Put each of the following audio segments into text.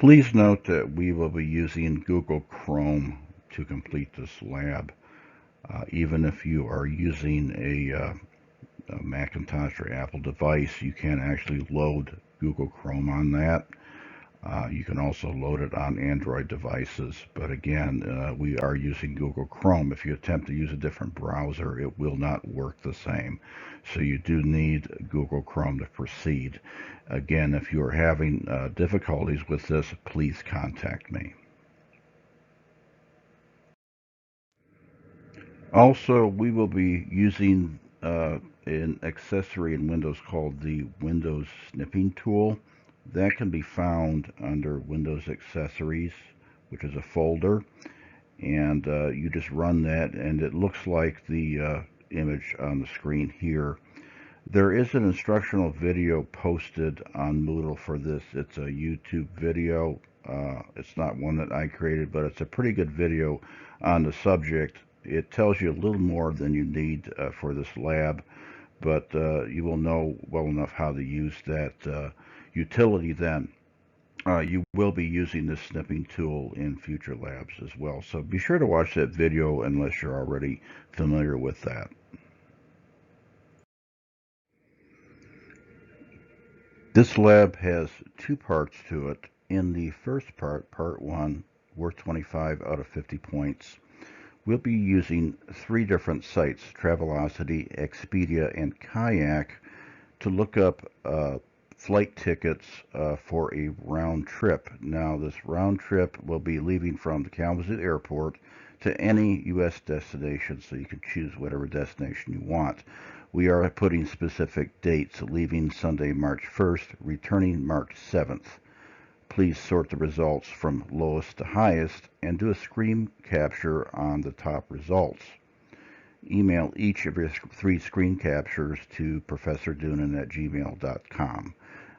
Please note that we will be using Google Chrome to complete this lab. Even if you are using a Macintosh or Apple device, you can actually load Google Chrome on that. You can also load it on Android devices, but again, we are using Google Chrome. If you attempt to use a different browser, it will not work the same. So you do need Google Chrome to proceed. Again, if you are having difficulties with this, please contact me. Also, we will be using an accessory in Windows called the Windows Snipping Tool. That can be found under Windows Accessories, which is a folder, and you just run that, and it looks like the image on the screen here. There is an instructional video posted on Moodle for this. It's a YouTube video. It's not one that I created, but it's a pretty good video on the subject. It tells you a little more than you need for this lab, but you will know well enough how to use that utility then. You will be using this snipping tool in future labs as well, so be sure to watch that video unless you're already familiar with that. This lab has two parts to it. In the first part, part 1, worth 25 out of 50 points, we'll be using 3 different sites, Travelocity, Expedia, and Kayak, to look up flight tickets for a round trip. Now, this round trip will be leaving from the Kalamazoo Airport to any U.S. destination, so you can choose whatever destination you want. We are putting specific dates, leaving Sunday, March 1st, returning March 7th. Please sort the results from lowest to highest and do a screen capture on the top results. Email each of your 3 screen captures to professordoonan@gmail.com.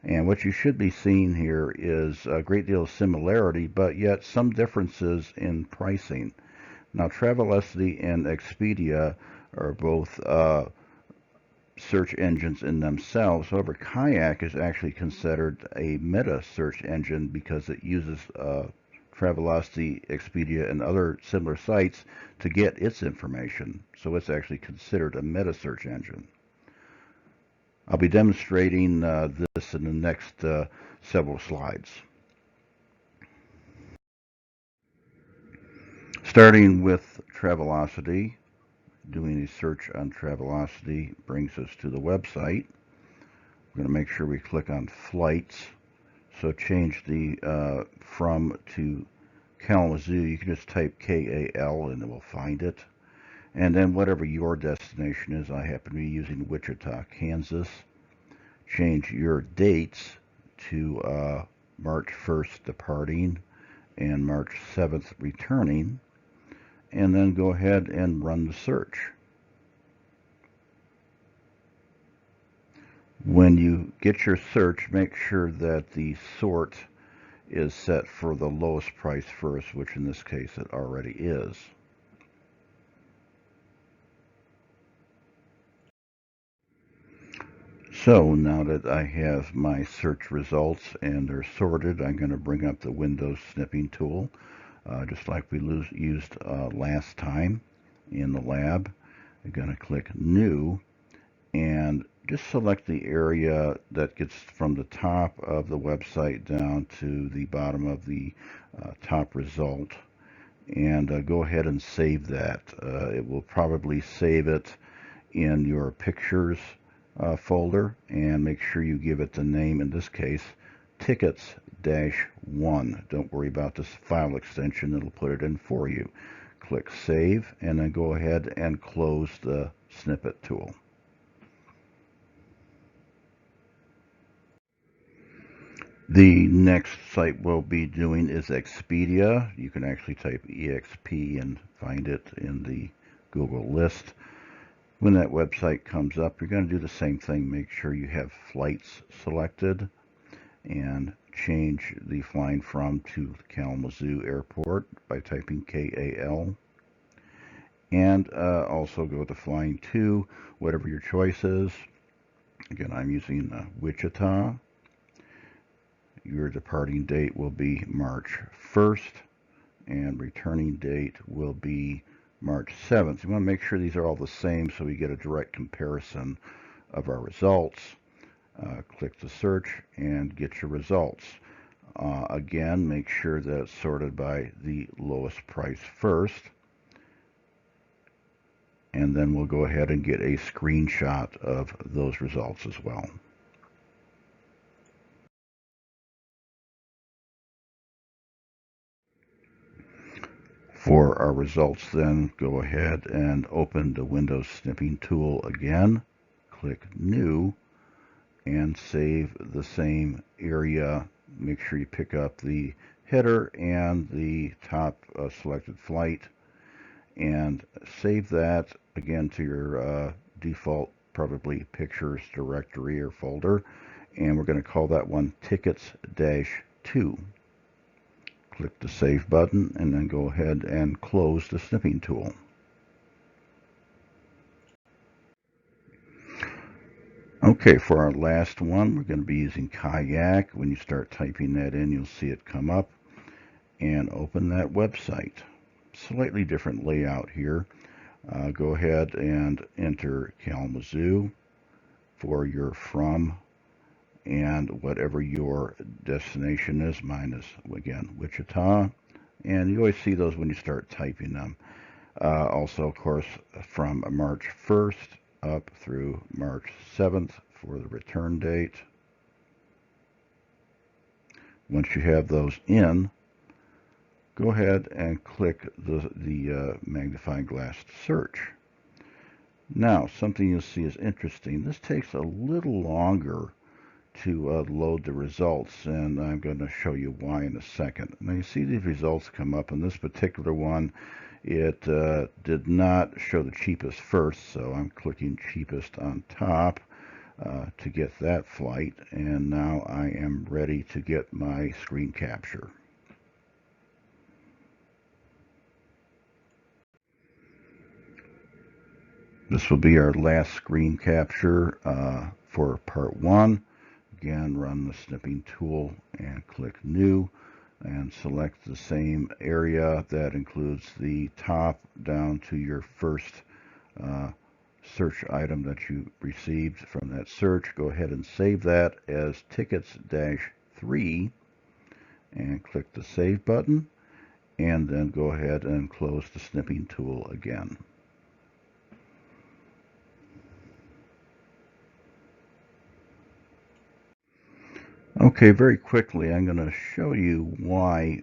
And what you should be seeing here is a great deal of similarity, but yet some differences in pricing. Now, Travelocity and Expedia are both search engines in themselves. However, Kayak is actually considered a meta search engine because it uses Travelocity, Expedia, and other similar sites to get its information. So it's actually considered a meta search engine. I'll be demonstrating this in the next several slides. Starting with Travelocity, doing a search on Travelocity brings us to the website. We're going to make sure we click on flights. So change the from to Kalamazoo. You can just type KAL and it will find it. And then whatever your destination is, I happen to be using Wichita, Kansas. Change your dates to March 1st departing and March 7th returning. And then go ahead and run the search. When you get your search, make sure that the sort is set for the lowest price first, which in this case it already is. So now that I have my search results and they're sorted, I'm going to bring up the Windows snipping tool, just like we used last time in the lab. I'm going to click New and just select the area that gets from the top of the website down to the bottom of the top result, and go ahead and save that. It will probably save it in your pictures folder, and make sure you give it the name, in this case, tickets-1. Don't worry about this file extension, it'll put it in for you. Click Save, and then go ahead and close the snippet tool. The next site we'll be doing is Expedia. You can actually type EXP and find it in the Google list. When that website comes up, you're going to do the same thing. Make sure you have flights selected and change the flying from to Kalamazoo Airport by typing KAL. And also go to flying to, whatever your choice is. Again, I'm using Wichita. your departing date will be March 1st, and returning date will be March 7th. You want to make sure these are all the same so we get a direct comparison of our results. Click the search and get your results. Again, make sure that it's sorted by the lowest price first. And then we'll go ahead and get a screenshot of those results as well. For our results then, go ahead and open the Windows Snipping tool again. Click New and save the same area. Make sure you pick up the header and the top selected flight and save that again to your default probably pictures directory or folder, and we're going to call that one tickets-2. Click the save button and then go ahead and close the snipping tool. Okay, for our last one, we're going to be using Kayak. When you start typing that in, you'll see it come up, and open that website. Slightly different layout here. Go ahead and enter Kalamazoo for your from and whatever your destination is. Mine is, again, Wichita. And you always see those when you start typing them. Also, of course, from March 1st up through March 7th for the return date. Once you have those in, go ahead and click the magnifying glass to search. Now, something you'll see is interesting. This takes a little longer to load the results, and I'm going to show you why in a second. Now, you see these results come up. In this particular one, it did not show the cheapest first, so I'm clicking cheapest on top to get that flight, and now I am ready to get my screen capture. This will be our last screen capture for part 1. Again, run the snipping tool and click New and select the same area that includes the top down to your first search item that you received from that search. Go ahead and save that as tickets-3 and click the Save button, and then go ahead and close the snipping tool again. Okay, very quickly, I'm going to show you why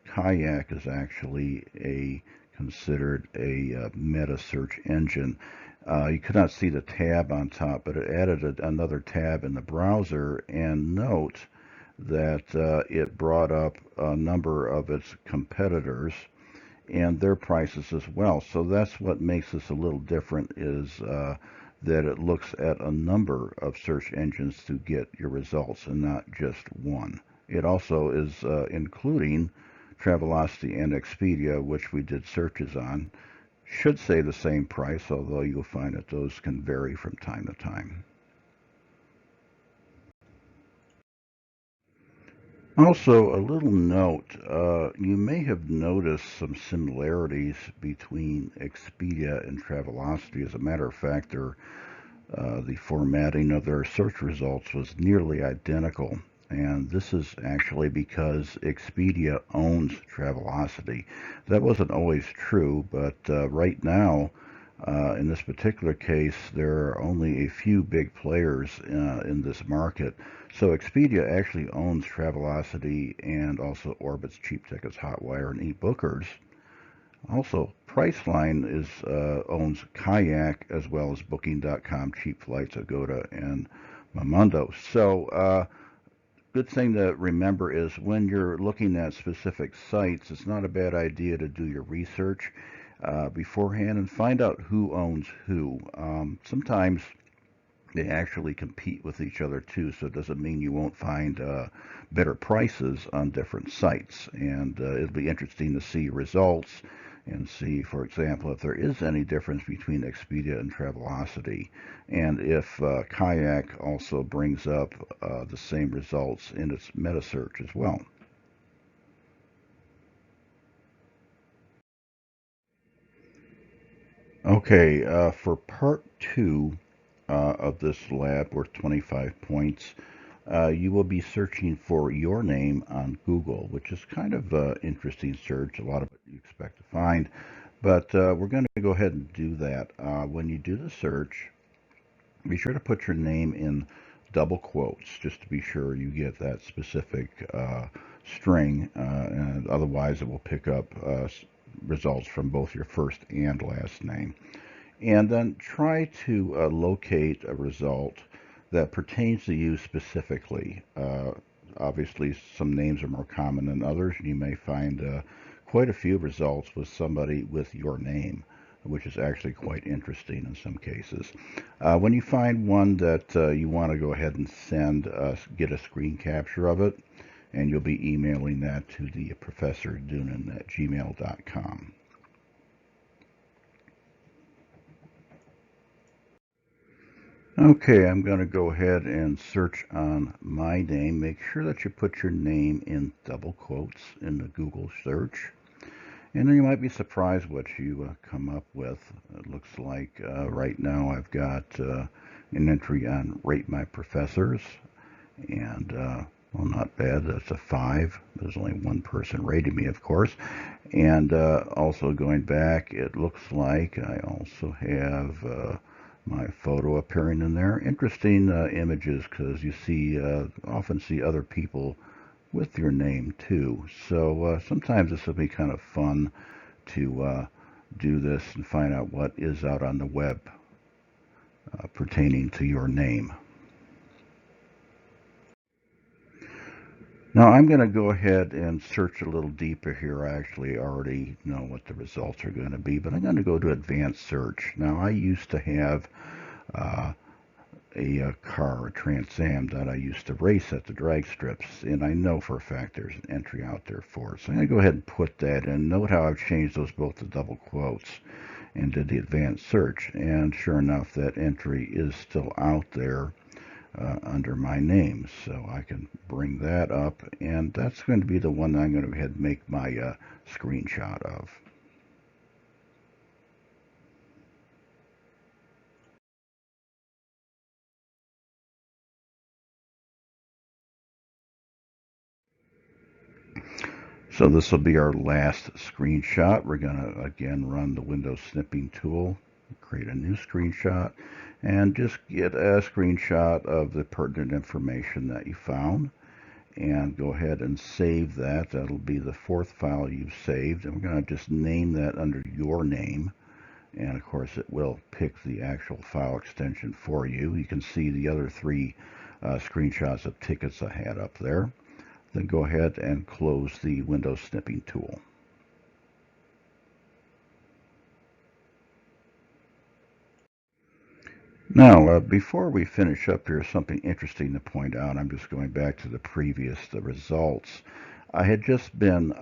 Kayak is actually considered a meta search engine. You could not see the tab on top, but it added another tab in the browser, and note that it brought up a number of its competitors and their prices as well. So that's what makes this a little different, is that it looks at a number of search engines to get your results and not just one. It also is including Travelocity and Expedia, which we did searches on. Should say the same price, although you'll find that those can vary from time to time. Also, a little note, you may have noticed some similarities between Expedia and Travelocity. As a matter of fact, the formatting of their search results was nearly identical. And this is actually because Expedia owns Travelocity. That wasn't always true, but right now, in this particular case, there are only a few big players in this market. So Expedia actually owns Travelocity and also Orbitz, Cheap Tickets, Hotwire, and eBookers. Also, Priceline owns Kayak as well as Booking.com, Cheap Flights, Agoda, and Momondo. So good thing to remember is when you're looking at specific sites, it's not a bad idea to do your research beforehand and find out who owns who. Sometimes they actually compete with each other too, so it doesn't mean you won't find better prices on different sites. And it'll be interesting to see results and see, for example, if there is any difference between Expedia and Travelocity, and if Kayak also brings up the same results in its meta search as well. Okay, for part two of this lab worth 25 points, you will be searching for your name on Google, which is kind of an interesting search. A lot of it you expect to find, but we're going to go ahead and do that. When you do the search, be sure to put your name in double quotes just to be sure you get that specific string, and otherwise it will pick up results from both your first and last name. And then try to locate a result that pertains to you specifically. Obviously, some names are more common than others. You may find quite a few results with somebody with your name, which is actually quite interesting in some cases. When you find one that you want to go ahead and send, get a screen capture of it, and you'll be emailing that to the Professor Doonan at gmail.com. Okay, I'm going to go ahead and search on my name. Make sure that you put your name in double quotes in the Google search. And then you might be surprised what you come up with. It looks like right now I've got an entry on Rate My Professors. And, well, not bad. That's a 5. There's only one person rating me, of course. And also going back, it looks like I also have my photo appearing in there. Interesting images because you see often see other people with your name too. So sometimes this will be kind of fun to do this and find out what is out on the web pertaining to your name. Now I'm going to go ahead and search a little deeper here. I actually already know what the results are going to be, but I'm going to go to advanced search. Now I used to have a car, a Trans Am, that I used to race at the drag strips, and I know for a fact there's an entry out there for it. So I'm going to go ahead and put that in. Note how I've changed those both to double quotes and did the advanced search, and sure enough that entry is still out there under my name. So I can bring that up, and that's going to be the one I'm going to go ahead and make my screenshot of. So this will be our last screenshot. We're going to again run the Windows snipping tool, create a new screenshot, and just get a screenshot of the pertinent information that you found. And go ahead and save that. That'll be the fourth file you've saved. And we're going to just name that under your name. And of course it will pick the actual file extension for you. You can see the other three screenshots of tickets I had up there. Then go ahead and close the Windows snipping tool. Now, before we finish up here, something interesting to point out. I'm just going back to the previous results. I had just been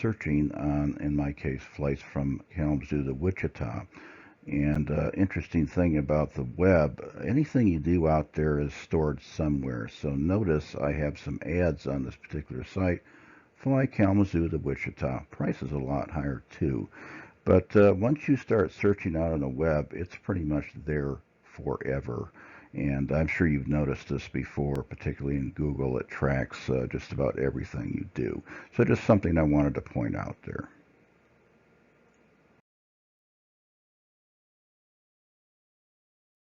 searching on, in my case, flights from Kalamazoo to Wichita. And interesting thing about the web, anything you do out there is stored somewhere. So notice I have some ads on this particular site. Fly Kalamazoo to Wichita. Price is a lot higher too. But once you start searching out on the web, it's pretty much there forever. And I'm sure you've noticed this before, particularly in Google. It tracks just about everything you do. So just something I wanted to point out there.